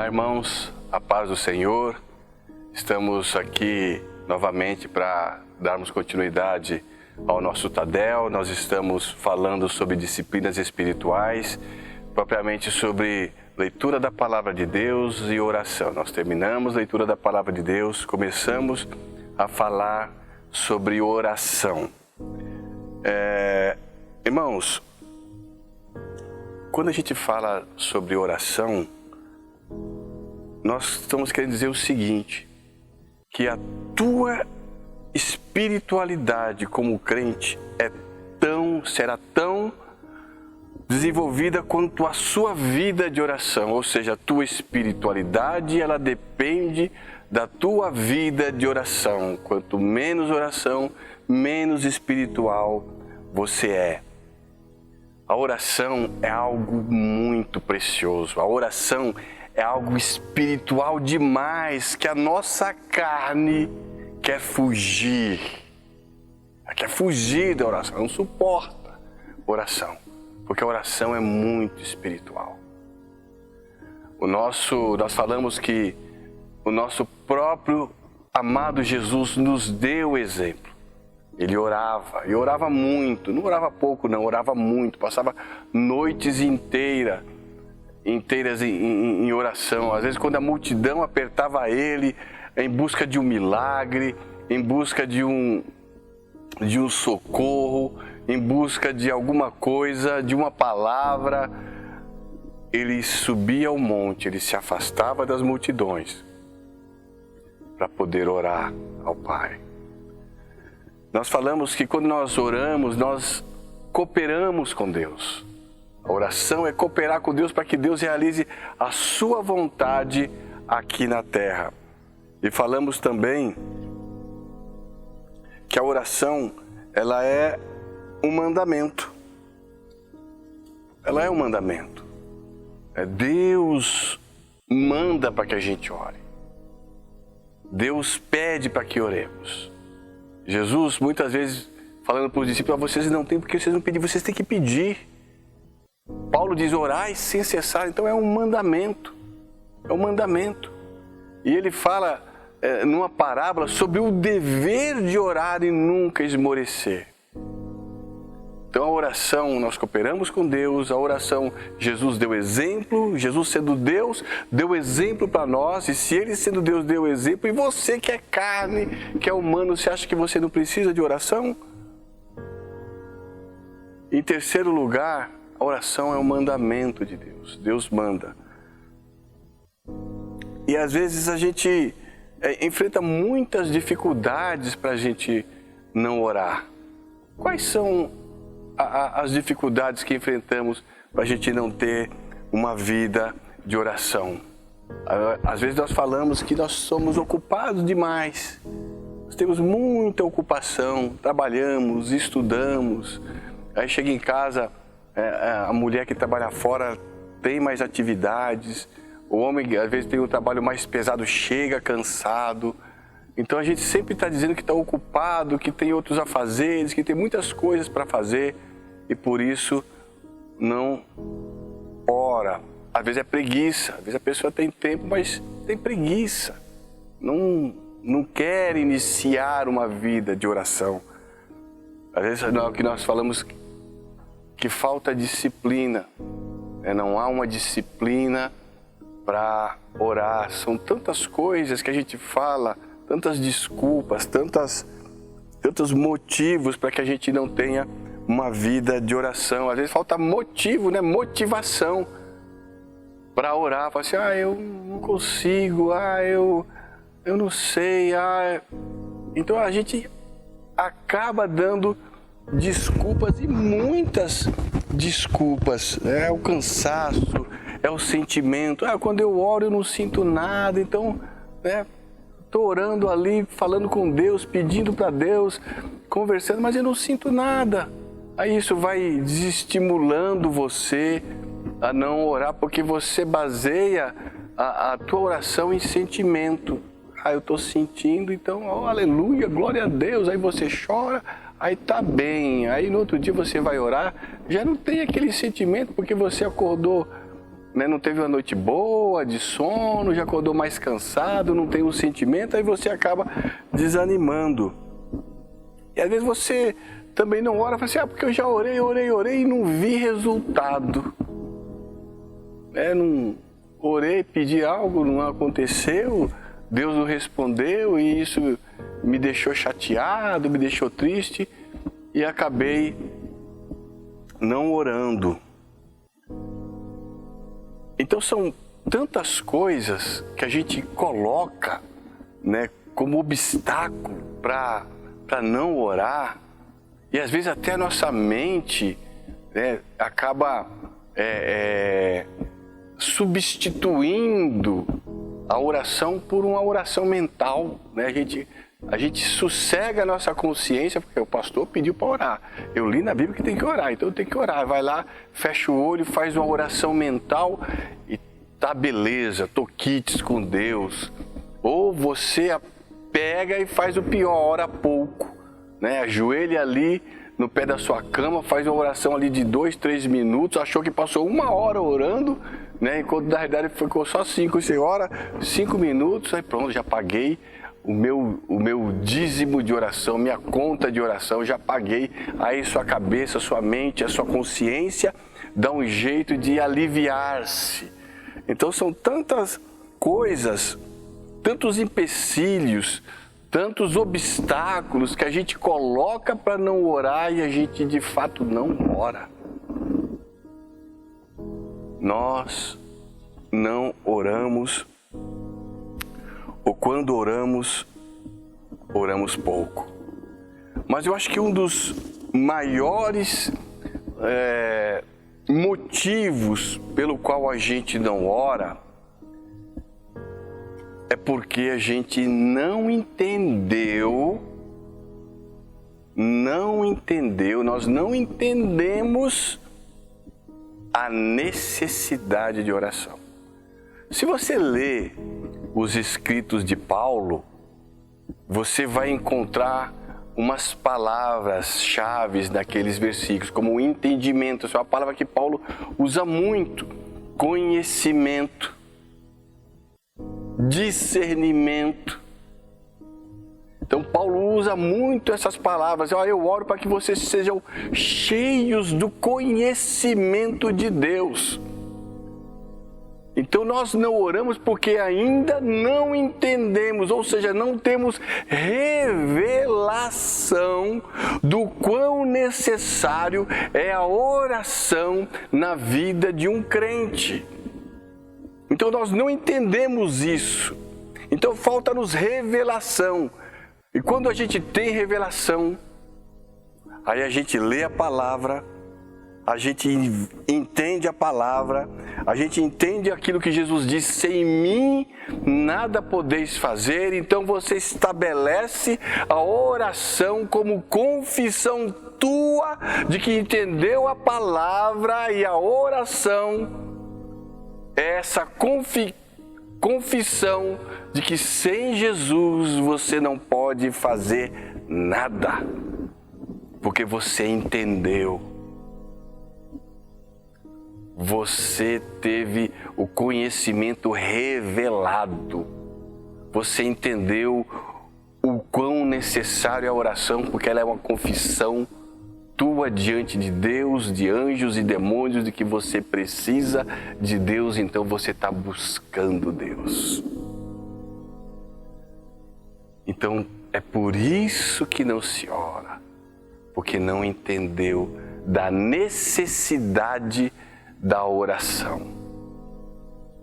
irmãos, a paz do Senhor. Estamos aqui novamente para darmos continuidade ao nosso Tadel. Nós estamos falando sobre disciplinas espirituais, propriamente sobre leitura da Palavra de Deus e oração. Nós terminamos a leitura da Palavra de Deus, começamos a falar sobre oração. Irmãos, quando a gente fala sobre oração, nós estamos querendo dizer o seguinte, que a tua espiritualidade como crente será tão desenvolvida quanto a sua vida de oração, ou seja, a tua espiritualidade, ela depende da tua vida de oração. Quanto menos oração, menos espiritual você é. A oração é algo muito precioso. A oração é algo espiritual demais, que a nossa carne quer fugir. Ela quer fugir da oração, não suporta oração, porque a oração é muito espiritual. Nós falamos que o nosso próprio amado Jesus nos deu exemplo. Ele orava, e orava muito, não orava pouco não, orava muito, passava noites inteiras em oração. Às vezes quando a multidão apertava ele em busca de um milagre, em busca de um socorro, em busca de alguma coisa, de uma palavra, ele subia ao monte, ele se afastava das multidões para poder orar ao Pai. Nós falamos que quando nós oramos, nós cooperamos com Deus. A oração é cooperar com Deus para que Deus realize a sua vontade aqui na terra. E falamos também que a oração, ela é um mandamento. Ela é um mandamento. Deus manda para que a gente ore. Deus pede para que oremos. Jesus, muitas vezes, falando para os discípulos, vocês não têm porque vocês não pedem, vocês têm que pedir. Paulo diz, orai sem cessar, então é um mandamento. É um mandamento. E ele fala numa parábola sobre o dever de orar e nunca esmorecer. Então a oração, nós cooperamos com Deus, a oração, Jesus deu exemplo, Jesus sendo Deus, deu exemplo para nós, e se Ele sendo Deus deu exemplo, e você que é carne, que é humano, você acha que você não precisa de oração? Em terceiro lugar, a oração é um mandamento de Deus, Deus manda. E às vezes a gente enfrenta muitas dificuldades para a gente não orar. Quais são as dificuldades que enfrentamos para a gente não ter uma vida de oração? Às vezes nós falamos que nós somos ocupados demais. Nós temos muita ocupação, trabalhamos, estudamos. Aí chega em casa, a mulher que trabalha fora tem mais atividades. O homem, às vezes, tem um trabalho mais pesado, chega cansado. Então a gente sempre está dizendo que está ocupado, que tem outros afazeres, que tem muitas coisas para fazer e por isso não ora. Às vezes é preguiça, às vezes a pessoa tem tempo, mas tem preguiça. Não quer iniciar uma vida de oração. Às vezes é que nós falamos que falta disciplina. Não há uma disciplina para orar. São tantas coisas que a gente fala, tantas desculpas, tantos motivos para que a gente não tenha uma vida de oração. Às vezes falta motivo, motivação para orar. Fala assim, eu não consigo, eu não sei. Então a gente acaba dando desculpas, e muitas desculpas. É o cansaço, é o sentimento. Quando eu oro eu não sinto nada, então estou orando ali, falando com Deus, pedindo para Deus, conversando, mas eu não sinto nada. Aí isso vai desestimulando você a não orar, porque você baseia a tua oração em sentimento. Eu estou sentindo, então, aleluia, glória a Deus. Aí você chora, aí tá bem. Aí no outro dia você vai orar, já não tem aquele sentimento, porque você acordou né, não teve uma noite boa de sono, já acordou mais cansado, não tem o sentimento, aí você acaba desanimando. E às vezes você também não ora, fala assim, porque eu já orei e não vi resultado. Não orei, pedi algo, não aconteceu, Deus não respondeu e isso me deixou chateado, me deixou triste e acabei não orando. Então são tantas coisas que a gente coloca, né, como obstáculo para não orar, e às vezes até a nossa mente, né, acaba substituindo a oração por uma oração mental, né? A gente sossega a nossa consciência, porque o pastor pediu para orar. Eu li na Bíblia que tem que orar, então eu tenho que orar. Vai lá, fecha o olho, faz uma oração mental e tá beleza, tô quites com Deus. Ou você pega e faz o pior, ora pouco, né? Ajoelha ali no pé da sua cama, faz uma oração ali de 2, 3 minutos, achou que passou 1 hora orando, né? Enquanto na realidade ficou só 5, você ora 5 minutos, aí pronto, já paguei o meu dízimo de oração, minha conta de oração, já paguei. Aí sua cabeça, sua mente, a sua consciência dá um jeito de aliviar-se. Então são tantas coisas, tantos empecilhos, tantos obstáculos que a gente coloca para não orar e a gente de fato não ora. Nós não oramos, ou quando oramos, oramos pouco. Mas eu acho que um dos maiores motivos pelo qual a gente não ora é porque a gente não entendeu, nós não entendemos a necessidade de oração. Se você lê os escritos de Paulo, você vai encontrar umas palavras-chave naqueles versículos, como o entendimento. Essa é uma palavra que Paulo usa muito. Conhecimento, discernimento. Então Paulo usa muito essas palavras. Eu oro para que vocês sejam cheios do conhecimento de Deus. Então nós não oramos porque ainda não entendemos, ou seja, não temos revelação do quão necessário é a oração na vida de um crente. Então nós não entendemos isso. Então falta-nos revelação. E quando a gente tem revelação, aí a gente lê a palavra, a gente entende a palavra, a gente entende aquilo que Jesus disse, sem mim nada podeis fazer. Então você estabelece a oração como confissão tua de que entendeu a palavra, e a oração é essa confissão de que sem Jesus você não pode fazer nada, porque você entendeu. Você teve o conhecimento revelado. Você entendeu o quão necessário é a oração, porque ela é uma confissão tua diante de Deus, de anjos e demônios, de que você precisa de Deus, então você está buscando Deus. Então é por isso que não se ora, porque não entendeu da necessidade da oração.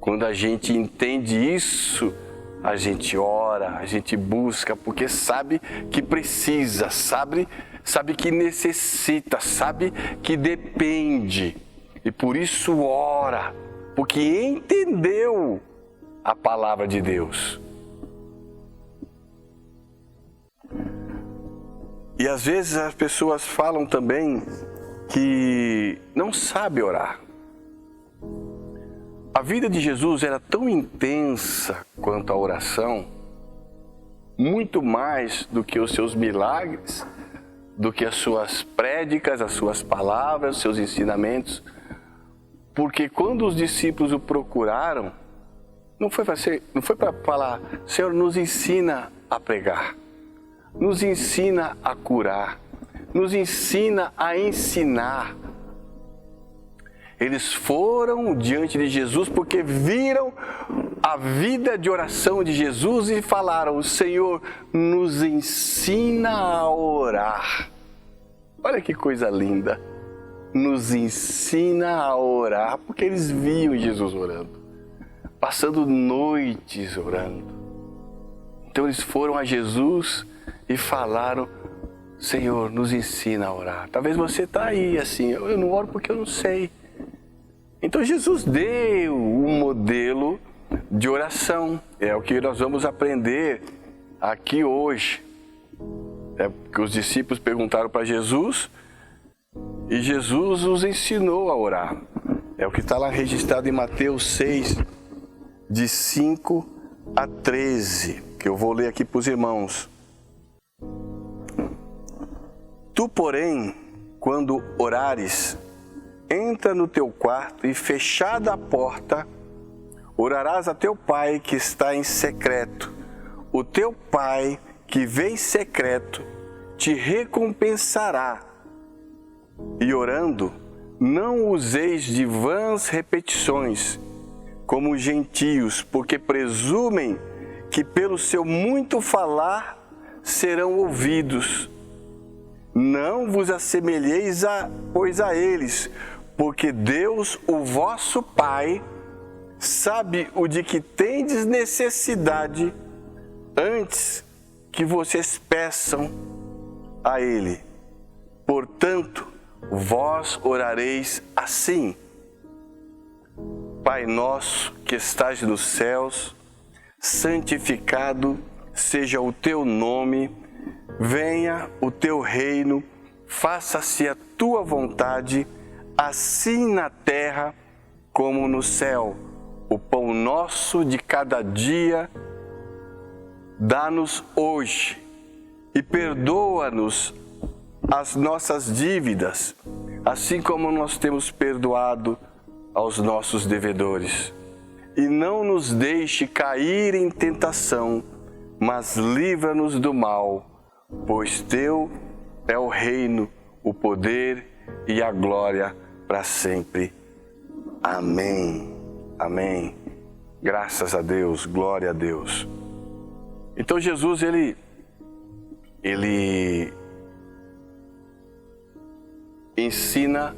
Quando a gente entende isso, a gente ora, a gente busca, porque sabe que precisa, sabe que necessita, sabe que depende. E por isso ora, porque entendeu a palavra de Deus. E às vezes as pessoas falam também que não sabe orar. A vida de Jesus era tão intensa quanto a oração, muito mais do que os seus milagres, do que as suas prédicas, as suas palavras, os seus ensinamentos. Porque quando os discípulos o procuraram, não foi para falar, Senhor, nos ensina a pregar, nos ensina a curar, nos ensina a ensinar. Eles foram diante de Jesus porque viram a vida de oração de Jesus e falaram, Senhor, nos ensina a orar. Olha que coisa linda. Nos ensina a orar, porque eles viam Jesus orando, passando noites orando. Então eles foram a Jesus e falaram, Senhor, nos ensina a orar. Talvez você está aí assim, eu não oro porque eu não sei. Então Jesus deu um modelo de oração, é o que nós vamos aprender aqui hoje. É porque os discípulos perguntaram para Jesus e Jesus os ensinou a orar. É o que está lá registrado em Mateus 6, de 5 a 13, que eu vou ler aqui para os irmãos. Tu, porém, quando orares, entra no teu quarto e, fechada a porta, orarás a teu pai que está em secreto. O teu pai que vê em secreto te recompensará. E orando, não useis de vãs repetições, como os gentios, porque presumem que pelo seu muito falar serão ouvidos. Não vos assemelheis pois a eles, porque Deus, o vosso Pai, sabe o de que tendes necessidade antes que vocês peçam a Ele. Portanto, vós orareis assim: Pai nosso que estás nos céus, santificado seja o teu nome, venha o teu reino, faça-se a tua vontade, assim na terra como no céu. O pão nosso de cada dia dá-nos hoje e perdoa-nos as nossas dívidas, assim como nós temos perdoado aos nossos devedores. E não nos deixe cair em tentação, mas livra-nos do mal, pois teu é o reino, o poder e a glória para sempre. Amém. Amém. Graças a Deus, glória a Deus. Então Jesus, ele ensina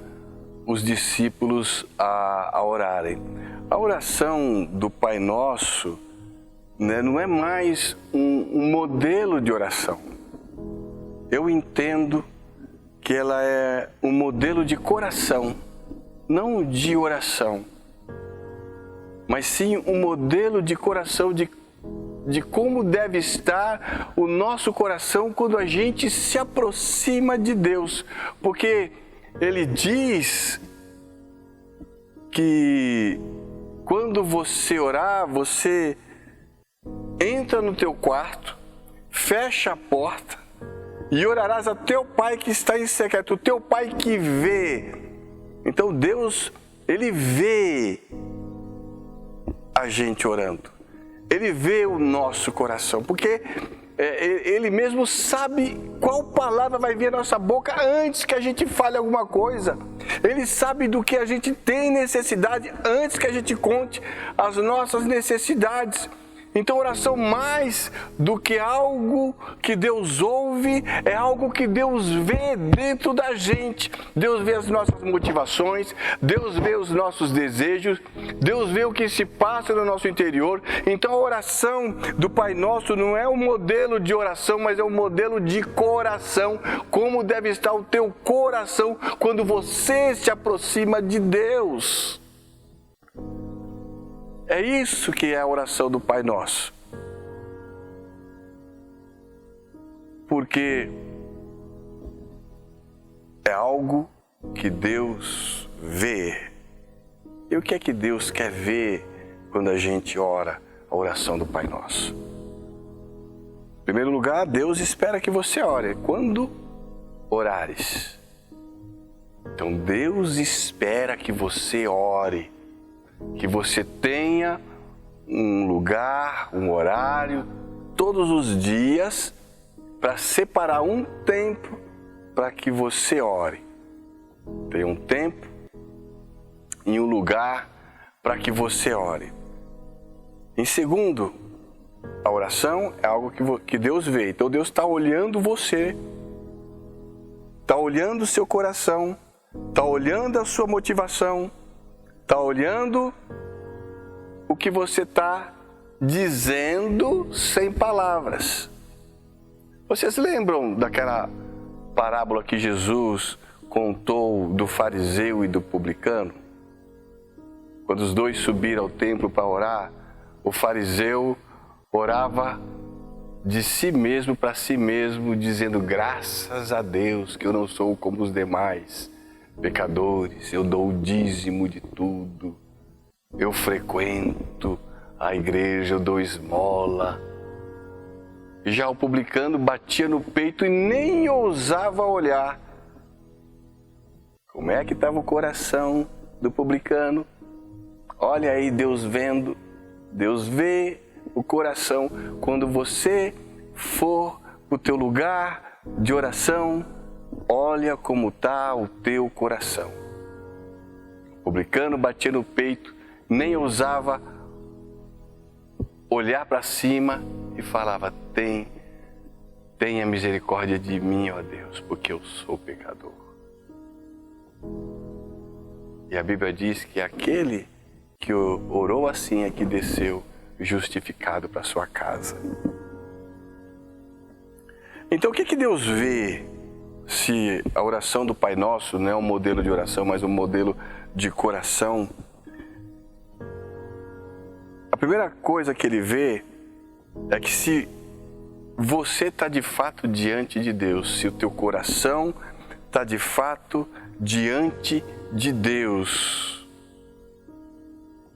os discípulos a orarem. A oração do Pai Nosso, né, não é mais um modelo de oração. Eu entendo que ela é um modelo de coração, não de oração, mas sim um modelo de coração de como deve estar o nosso coração quando a gente se aproxima de Deus. Porque Ele diz que quando você orar, você entra no teu quarto, fecha a porta e orarás a teu Pai que está em secreto, o teu Pai que vê. Então Deus, Ele vê a gente orando. Ele vê o nosso coração, porque Ele mesmo sabe qual palavra vai vir à nossa boca antes que a gente fale alguma coisa. Ele sabe do que a gente tem necessidade antes que a gente conte as nossas necessidades. Então, oração, mais do que algo que Deus ouve, é algo que Deus vê dentro da gente. Deus vê as nossas motivações, Deus vê os nossos desejos, Deus vê o que se passa no nosso interior. Então, a oração do Pai Nosso não é um modelo de oração, mas é um modelo de coração. Como deve estar o teu coração quando você se aproxima de Deus? É isso que é a oração do Pai Nosso. Porque é algo que Deus vê. E o que é que Deus quer ver quando a gente ora a oração do Pai Nosso? Em primeiro lugar, Deus espera que você ore. Quando orares, Então Deus espera que você ore, que você tenha um lugar, um horário, todos os dias, para separar um tempo para que você ore. Tem um tempo e um lugar para que você ore. Em segundo, a oração é algo que Deus vê. Então Deus está olhando você, está olhando o seu coração, está olhando a sua motivação, está olhando o que você está dizendo sem palavras. Vocês lembram daquela parábola que Jesus contou do fariseu e do publicano? Quando os dois subiram ao templo para orar, o fariseu orava de si mesmo para si mesmo, dizendo: graças a Deus que eu não sou como os demais pecadores, eu dou o dízimo de tudo, eu frequento a igreja, eu dou esmola. Já o publicano batia no peito e nem ousava olhar. Como é que estava o coração do publicano? Olha aí, Deus vendo, Deus vê o coração. Quando você for para o teu lugar de oração, olha como está o teu coração. O publicano batia no peito, nem ousava olhar para cima e falava: tenha misericórdia de mim, ó Deus, porque eu sou pecador. E a Bíblia diz que aquele que orou assim é que desceu justificado para sua casa. Então o que Deus vê se a oração do Pai Nosso não é um modelo de oração, mas um modelo de coração? A primeira coisa que Ele vê é que se você está de fato diante de Deus, se o teu coração está de fato diante de Deus,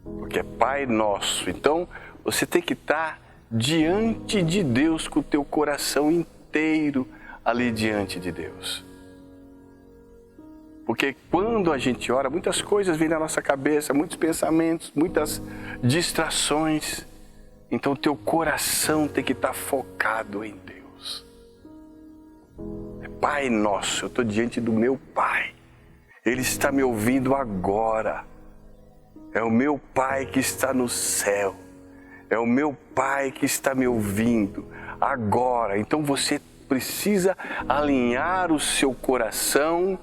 porque é Pai Nosso, então você tem que estar diante de Deus com o teu coração inteiro ali diante de Deus. Porque quando a gente ora, muitas coisas vêm na nossa cabeça, muitos pensamentos, muitas distrações. Então, o teu coração tem que estar focado em Deus. É Pai Nosso, eu estou diante do meu Pai. Ele está me ouvindo agora. É o meu Pai que está no céu. É o meu Pai que está me ouvindo agora. Então, você precisa alinhar o seu coração,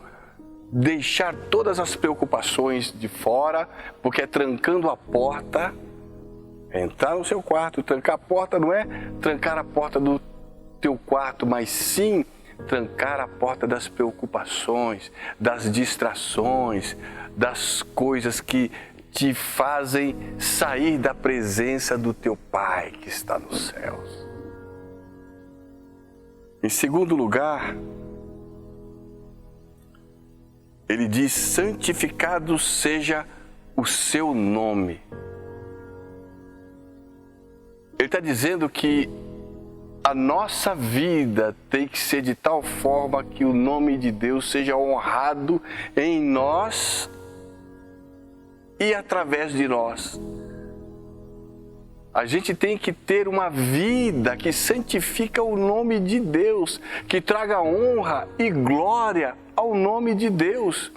deixar todas as preocupações de fora, porque é trancando a porta. Entrar no seu quarto, trancar a porta não é trancar a porta do teu quarto, mas sim trancar a porta das preocupações, das distrações, das coisas que te fazem sair da presença do teu Pai que está nos céus. Em segundo lugar, ele diz: santificado seja o seu nome. Ele está dizendo que a nossa vida tem que ser de tal forma que o nome de Deus seja honrado em nós e através de nós. A gente tem que ter uma vida que santifica o nome de Deus, que traga honra e glória ao nome de Deus.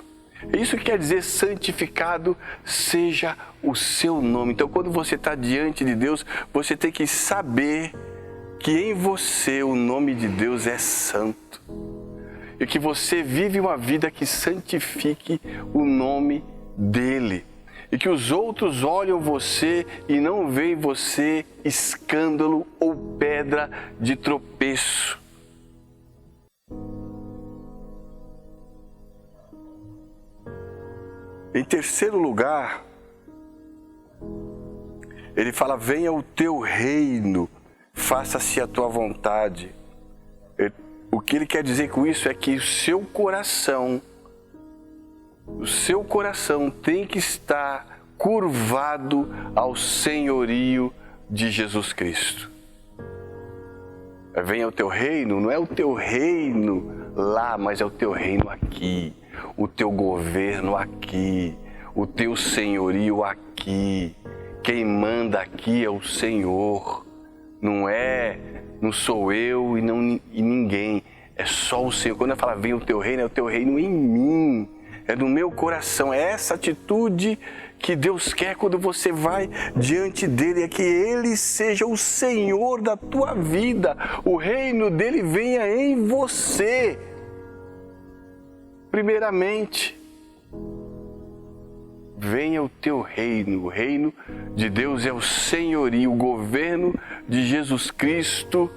Isso quer dizer: santificado seja o seu nome. Então, quando você está diante de Deus, você tem que saber que em você o nome de Deus é santo. E que você vive uma vida que santifique o nome dEle. E que os outros olham você e não veem você escândalo ou pedra de tropeço. Em terceiro lugar, ele fala: venha o teu reino, faça-se a tua vontade. O que ele quer dizer com isso é que o seu coração tem que estar curvado ao senhorio de Jesus Cristo. Venha o teu reino, não é o teu reino lá, mas é o teu reino aqui. o teu governo aqui, o teu senhorio aqui. Quem manda aqui é o Senhor, não sou eu e ninguém, é só o Senhor. Quando eu falo vem o teu reino, é o teu reino em mim, é no meu coração. É essa atitude que Deus quer quando você vai diante dele, é que ele seja o Senhor da tua vida, o reino dele venha em você. Primeiramente, venha o teu reino. O reino de Deus é o senhorio, o governo de Jesus Cristo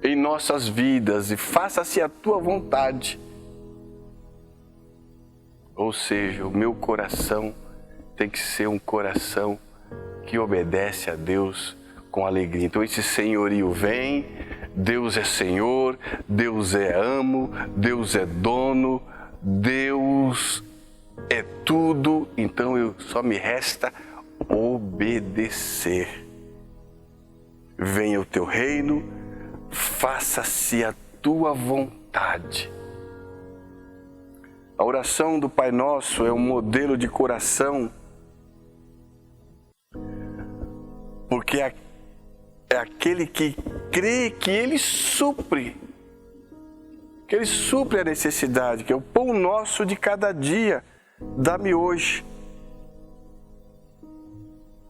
em nossas vidas, e faça-se a tua vontade. Ou seja, o meu coração tem que ser um coração que obedece a Deus com alegria. Então esse senhorio vem, Deus é Senhor, Deus é amo, Deus é dono, Deus é tudo, então só me resta obedecer. Venha o teu reino, faça-se a tua vontade. A oração do Pai Nosso é um modelo de coração, porque é aquele que crê que Ele supre a necessidade, que é o pão nosso de cada dia, dá-me hoje.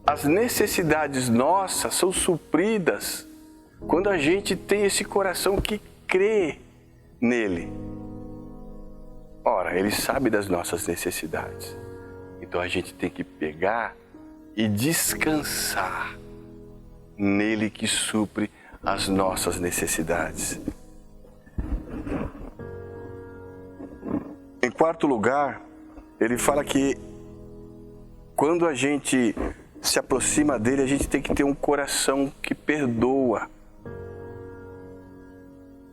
As necessidades nossas são supridas quando a gente tem esse coração que crê nele. Ora, Ele sabe das nossas necessidades. Então a gente tem que pegar e descansar nele que supre as nossas necessidades. Em quarto lugar, ele fala que quando a gente se aproxima dele, a gente tem que ter um coração que perdoa.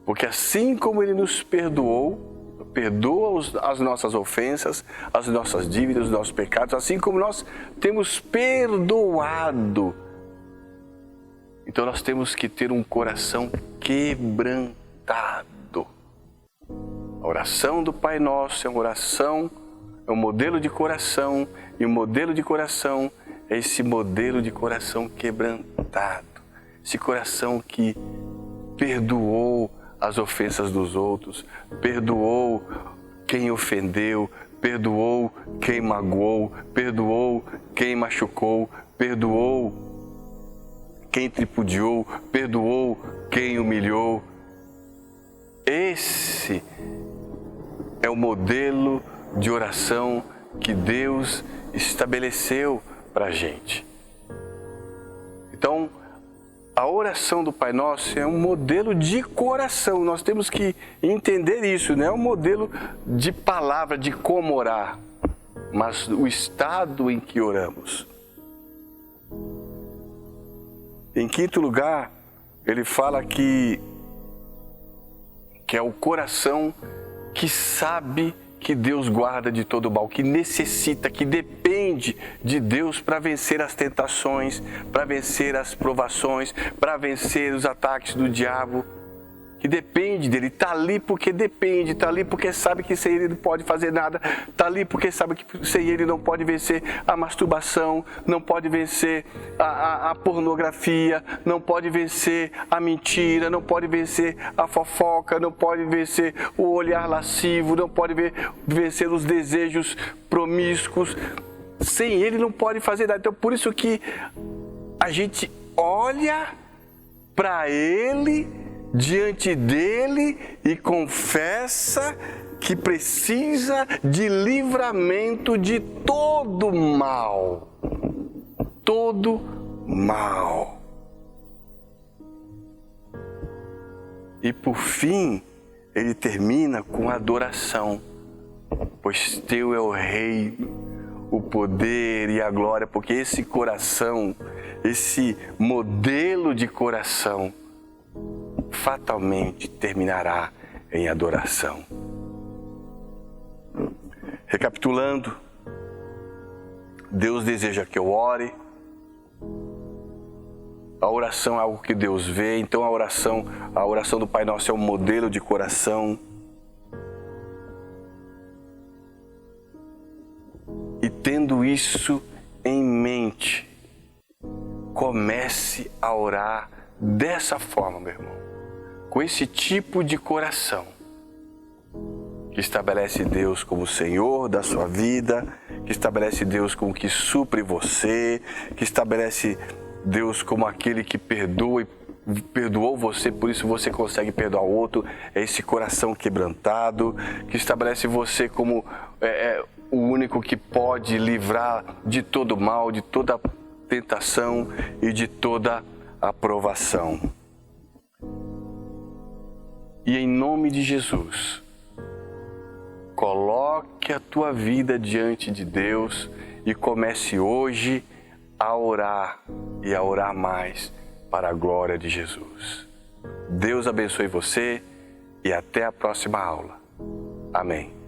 Porque assim como ele nos perdoa as nossas ofensas, as nossas dívidas, os nossos pecados, assim como nós temos perdoado. Então nós temos que ter um coração quebrantado. A oração do Pai Nosso é uma oração, é um modelo de coração, e o modelo de coração é esse modelo de coração quebrantado. Esse coração que perdoou as ofensas dos outros, perdoou quem ofendeu, perdoou quem magoou, perdoou quem machucou, perdoou quem tripudiou, perdoou quem humilhou. Esse é o modelo de oração que Deus estabeleceu para a gente. Então, a oração do Pai Nosso é um modelo de coração. Nós temos que entender isso, não é um modelo de palavra, de como orar, mas o estado em que oramos. Em quinto lugar, ele fala que é o coração que sabe que Deus guarda de todo mal, que necessita, que depende de Deus para vencer as tentações, para vencer as provações, para vencer os ataques do diabo, que depende dele, está ali porque depende, está ali porque sabe que sem ele não pode fazer nada, está ali porque sabe que sem ele não pode vencer a masturbação, não pode vencer a pornografia, não pode vencer a mentira, não pode vencer a fofoca, não pode vencer o olhar lascivo, não pode vencer os desejos promíscuos. Sem ele não pode fazer nada. Então por isso que a gente olha para ele, diante dele, e confessa que precisa de livramento de todo mal. Todo mal. E por fim, ele termina com adoração. Pois teu é o reino, o poder e a glória, porque esse coração, esse modelo de coração, fatalmente terminará em adoração. Recapitulando, Deus deseja que eu ore. A oração é algo que Deus vê, então a oração do Pai Nosso é um modelo de coração. tendo isso em mente, comece a orar dessa forma, meu irmão, com esse tipo de coração, que estabelece Deus como Senhor da sua vida, que estabelece Deus como que supre você, que estabelece Deus como aquele que perdoa e perdoou você, por isso você consegue perdoar o outro. É esse coração quebrantado, que estabelece você como o único que pode livrar de todo mal, de toda tentação e de toda aprovação. E em nome de Jesus, coloque a tua vida diante de Deus e comece hoje a orar e a orar mais para a glória de Jesus. Deus abençoe você e até a próxima aula. Amém.